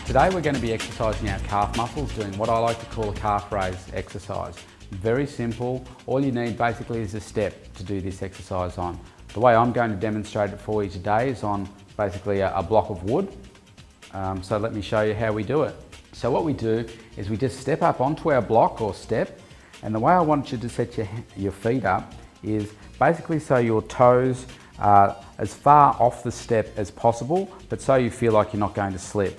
Today we're going to be exercising our calf muscles, doing what I like to call a calf raise exercise. Very simple. All you need basically is a step to do this exercise on. The way I'm going to demonstrate it for you today is on basically a block of wood. So let me show you how we do it. So what we do is we just step up onto our block or step, and the way I want you to set your feet up is basically so your toes are as far off the step as possible, but so you feel like you're not going to slip.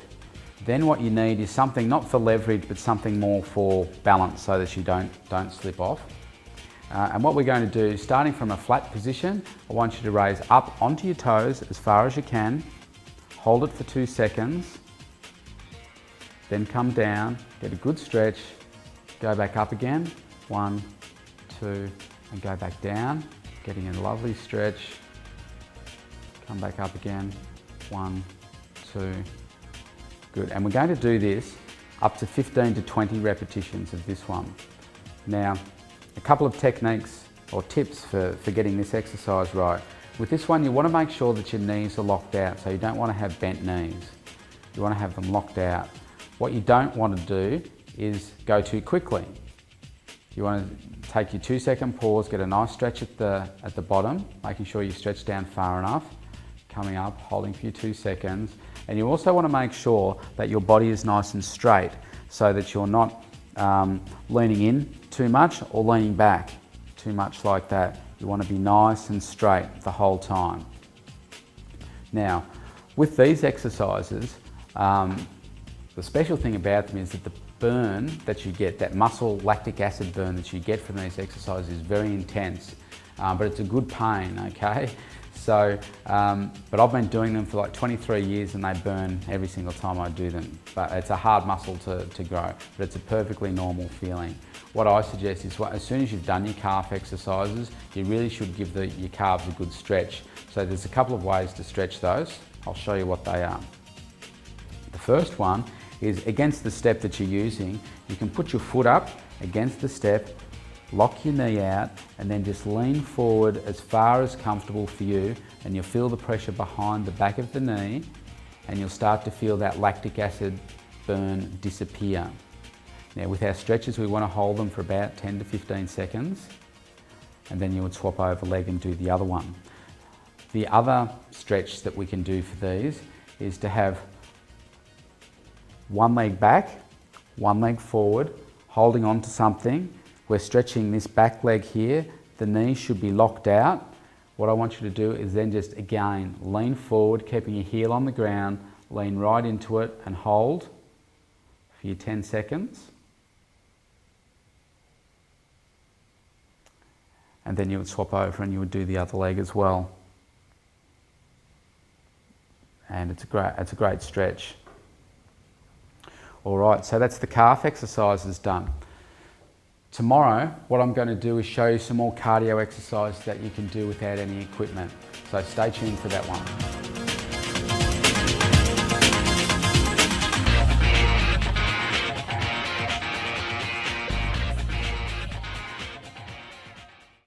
Then what you need is something not for leverage, but something more for balance so that you don't slip off. And what we're going to do, starting from a flat position, I want you to raise up onto your toes as far as you can, hold it for 2 seconds, then come down, get a good stretch, go back up again, 1, 2, and go back down, getting a lovely stretch, come back up again, 1, 2, good. And we're going to do this up to 15 to 20 repetitions of this one. Now, a couple of techniques or tips for getting this exercise right. With this one, you want to make sure that your knees are locked out, so you don't want to have bent knees. You want to have them locked out. What you don't want to do is go too quickly. You want to take your 2-second pause, get a nice stretch at the bottom, making sure you stretch down far enough, coming up, holding for your 2 seconds. And you also want to make sure that your body is nice and straight so that you're not leaning in too much or leaning back too much like that. You want to be nice and straight the whole time. Now, with these exercises, the special thing about them is that the burn that you get, that muscle lactic acid burn that you get from these exercises is very intense, but it's a good pain, okay? So, but I've been doing them for like 23 years and they burn every single time I do them. But it's a hard muscle to grow, but it's a perfectly normal feeling. What I suggest is as soon as you've done your calf exercises, you really should give your calves a good stretch. So there's a couple of ways to stretch those. I'll show you what they are. The first one is against the step that you're using. You can put your foot up against the step, lock your knee out, and then just lean forward as far as comfortable for you, and you'll feel the pressure behind the back of the knee, and you'll start to feel that lactic acid burn disappear. Now with our stretches, we want to hold them for about 10 to 15 seconds, and then you would swap over leg and do the other one. The other stretch that we can do for these is to have one leg back, one leg forward, holding on to something. We're stretching this back leg here. The knee should be locked out. What I want you to do is then just again lean forward, keeping your heel on the ground, lean right into it and hold for your 10 seconds. And then you would swap over and you would do the other leg as well. And it's a great stretch. All right, so that's the calf exercises done. Tomorrow, what I'm going to do is show you some more cardio exercises that you can do without any equipment. So stay tuned for that one.